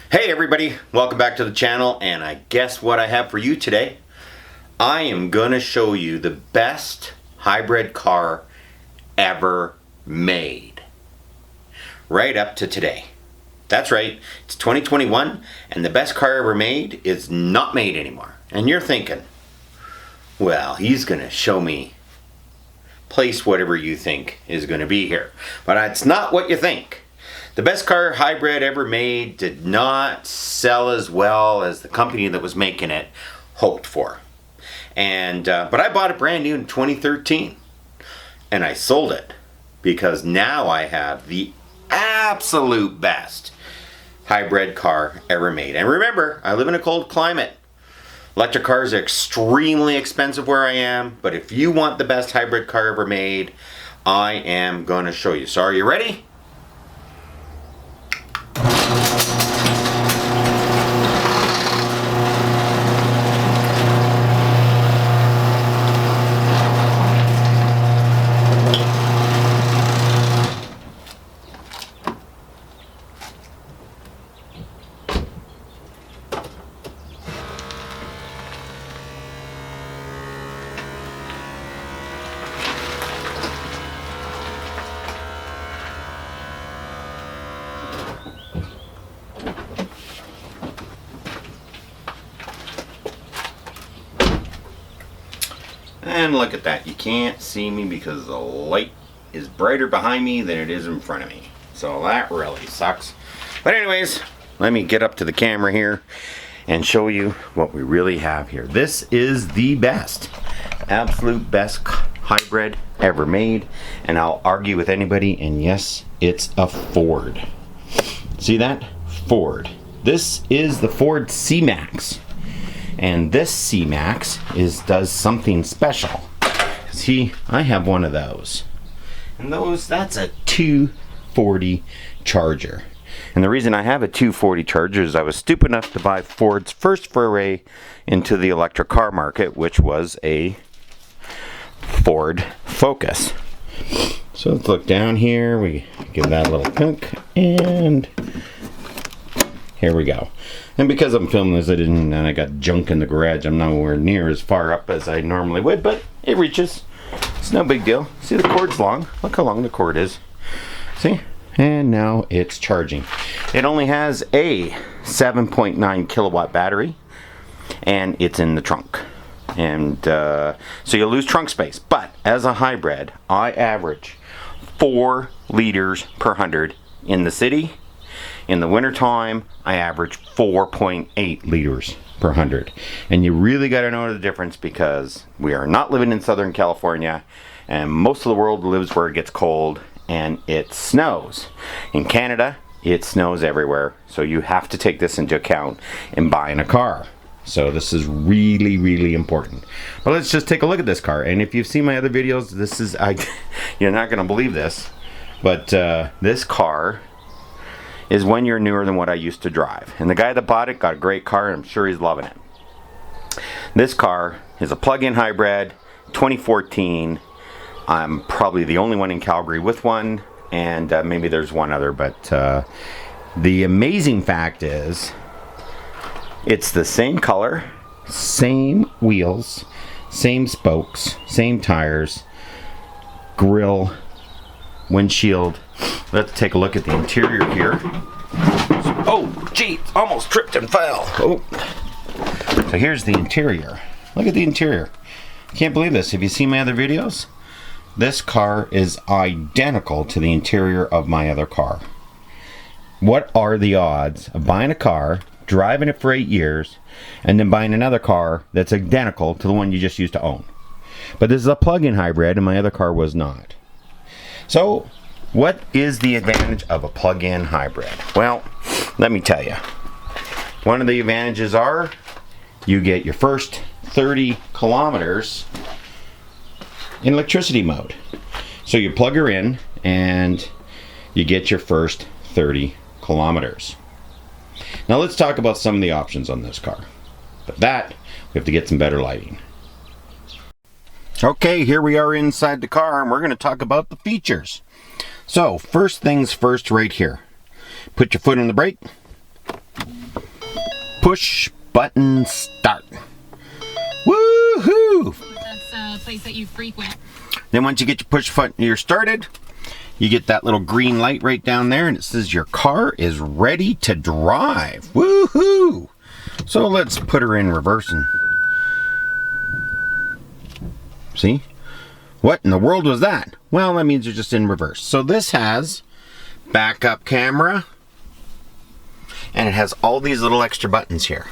Hey everybody, welcome back to the channel, and I guess what I have for you today? I am gonna show you the best hybrid car ever made. Right up to today. That's right, it's 2021 and the best car ever made is not made anymore. And you're thinking, well, he's gonna show me place whatever you think is gonna be here. But it's not what you think. The best car hybrid ever made did not sell as well as the company that was making it hoped for. But I bought it brand new in 2013 and I sold it because now I have the absolute best hybrid car ever made. And remember, I live in a cold climate. Electric cars are extremely expensive where I am, but if you want the best hybrid car ever made, I am going to show you. So are you ready? And look at that, you can't see me because the light is brighter behind me than it is in front of me. So that really sucks. But anyways, let me get up to the camera here and show you what we really have here. This is the best, absolute best hybrid ever made. And I'll argue with anybody, and yes, it's a Ford. See that? Ford. This is the Ford C-Max. And this C-Max does something special. See, I have one of those. And that's a 240 Charger. And the reason I have a 240 Charger is I was stupid enough to buy Ford's first foray into the electric car market, which was a Ford Focus. So let's look down here. We give that a little click, and here we go. And because I'm filming this, I got junk in the garage. I'm nowhere near as far up as I normally would, but it reaches. It's no big deal. See, the cord's long. Look how long the cord is. See? And now it's charging. It only has a 7.9 kilowatt battery, and it's in the trunk. And so you'll lose trunk space. But as a hybrid, I average 4 liters per 100 in the city. In the wintertime, I average 4.8 liters per 100. And you really got to know the difference because we are not living in Southern California, and most of the world lives where it gets cold and it snows. In Canada, it snows everywhere, so you have to take this into account in buying a car. So this is really, really important. But let's just take a look at this car. And if you've seen my other videos, you're not going to believe this, but this car is 1 year newer than what I used to drive. And the guy that bought it got a great car, and I'm sure he's loving it. This car is a plug-in hybrid, 2014. I'm probably the only one in Calgary with one, and maybe there's one other, but the amazing fact is it's the same color, same wheels, same spokes, same tires, grille, windshield. Let's take a look at the interior here. Oh, gee, almost tripped and fell. Oh. So here's the interior. Look at the interior. I can't believe this. Have you seen my other videos? This car is identical to the interior of my other car. What are the odds of buying a car, driving it for 8 years, and then buying another car that's identical to the one you just used to own? But this is a plug-in hybrid, and my other car was not. So, what is the advantage of a plug-in hybrid? Well, let me tell you. One of the advantages are you get your first 30 kilometers in electricity mode. So you plug her in and you get your first 30 kilometers. Now let's talk about some of the options on this car. But that, we have to get some better lighting. Okay, here we are inside the car, and we're going to talk about the features. So, first things first right here. Put your foot on the brake. push button start. Woohoo! That's a place that you frequent. Then once you get your push button, you're started, you get that little green light right down there and it says your car is ready to drive. Woohoo! So let's put her in reverse and see? What in the world was that? Well, that means you're just in reverse. So this has backup camera and it has all these little extra buttons here.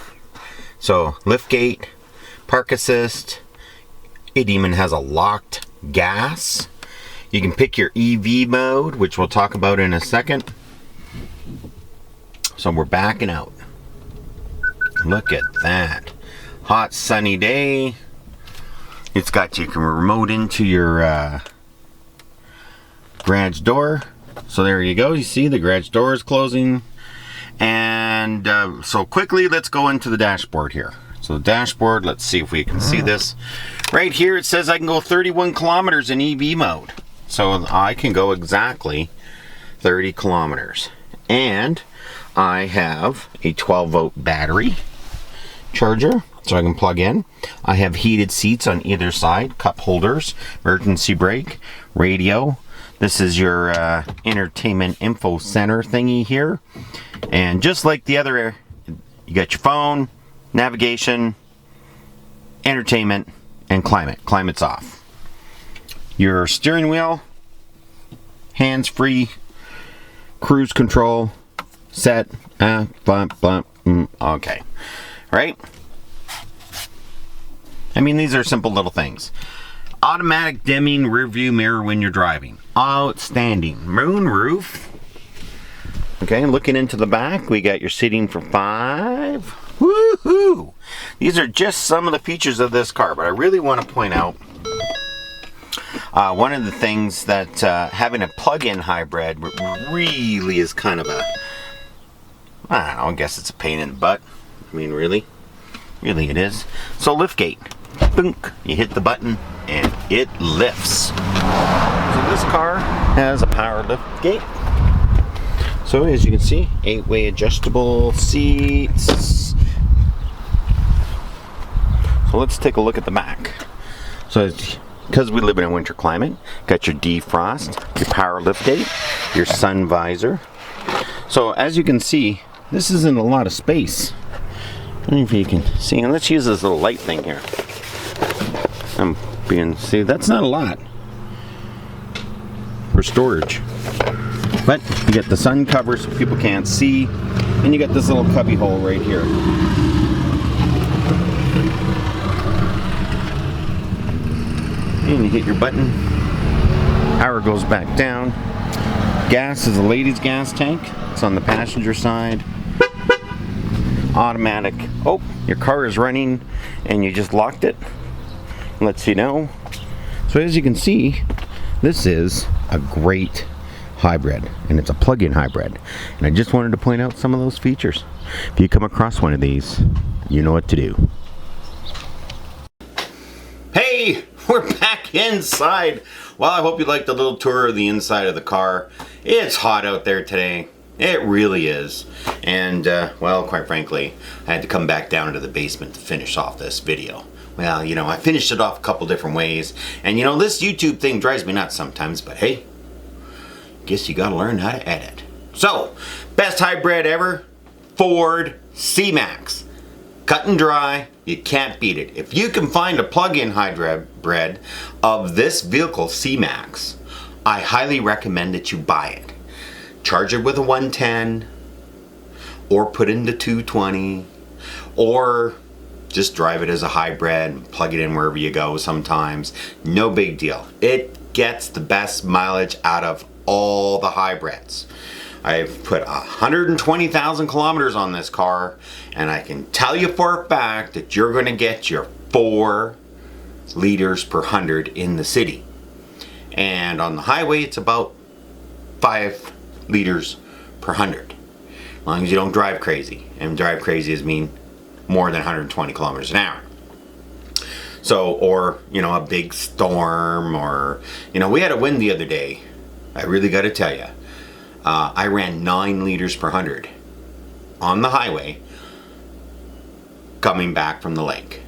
So lift gate, park assist, it even has a locked gas. You can pick your EV mode, which we'll talk about in a second. So we're backing out. Look at that. Hot sunny day. It's got, you can remote into your garage door. So there you go. You see the garage door is closing. And so quickly, let's go into the dashboard here. So the dashboard, let's see if we can see this. Right here, it says I can go 31 kilometers in EV mode. So I can go exactly 30 kilometers. And I have a 12 volt battery charger, so I can plug in. I have heated seats on either side, cup holders, emergency brake, radio. This is your entertainment info center thingy here. And just like the other, you got your phone, navigation, entertainment, and climate. Climate's off. Your steering wheel, hands-free, cruise control, set, okay. Right? I mean, these are simple little things. Automatic dimming rear view mirror when you're driving. Outstanding. Moon roof. Okay, looking into the back, we got your seating for 5. Woohoo! These are just some of the features of this car, but I really want to point out one of the things that having a plug-in hybrid really is kind of a, I don't know, I guess it's a pain in the butt. I mean, really it is. So lift gate, boonk, you hit the button and it lifts. So this car has a power lift gate. So as you can see, 8-way adjustable seats. So let's take a look at the back. So because we live in a winter climate, got your defrost, your power lift gate, your sun visor. So as you can see, this isn't a lot of space. I don't know if you can see, and let's use this little light thing here. See, that's not a lot for storage. But you get the sun cover so people can't see, and you got this little cubby hole right here. And you hit your button, power goes back down. Gas is a ladies' gas tank. It's on the passenger side. Automatic. Oh, your car is running and you just locked it. Lets you know. So as you can see, this is a great hybrid, and it's a plug-in hybrid. And I just wanted to point out some of those features. If you come across one of these, you know what to do. Hey, we're back inside. Well, I hope you liked the little tour of the inside of the car. It's hot out there today. It really is. And, well, quite frankly, I had to come back down into the basement to finish off this video. Well, you know, I finished it off a couple different ways. And, you know, this YouTube thing drives me nuts sometimes, but hey, guess you gotta learn how to edit. So, best hybrid ever, Ford C-Max. Cut and dry, you can't beat it. If you can find a plug-in hybrid of this vehicle, C-Max, I highly recommend that you buy it. Charge it with a 110, or put into 220, or just drive it as a hybrid and plug it in wherever you go sometimes. No big deal. It gets the best mileage out of all the hybrids. I've put 120,000 kilometers on this car, and I can tell you for a fact that you're going to get your 4 liters per 100 in the city. And on the highway, it's about 5 liters per 100. As long as you don't drive crazy. And drive crazy is mean more than 120 kilometers an hour. So, or, you know, a big storm, or, you know, we had a wind the other day. I really got to tell you. I ran 9 liters per 100 on the highway coming back from the lake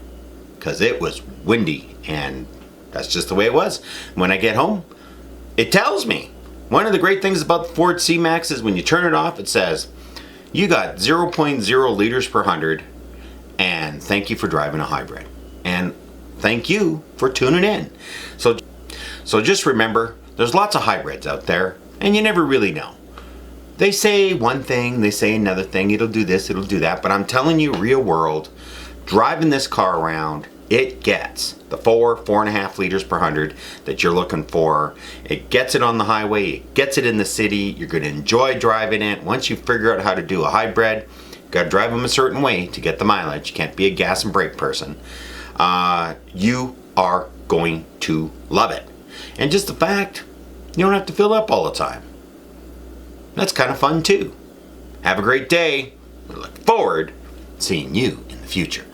because it was windy, and that's just the way it was. When I get home, it tells me. One of the great things about the Ford C-Max is when you turn it off, it says, you got 0.0 liters per 100, and thank you for driving a hybrid. And thank you for tuning in. So just remember, there's lots of hybrids out there, and you never really know. They say one thing, they say another thing, it'll do this, it'll do that, but I'm telling you, real world, driving this car around, it gets the 4.5 liters per 100 that you're looking for. It gets it on the highway, it gets it in the city, you're going to enjoy driving it. Once you figure out how to do a hybrid, you got to drive them a certain way to get the mileage. You can't be a gas and brake person. You are going to love it. And just the fact, you don't have to fill up all the time. That's kind of fun too. Have a great day. We look forward to seeing you in the future.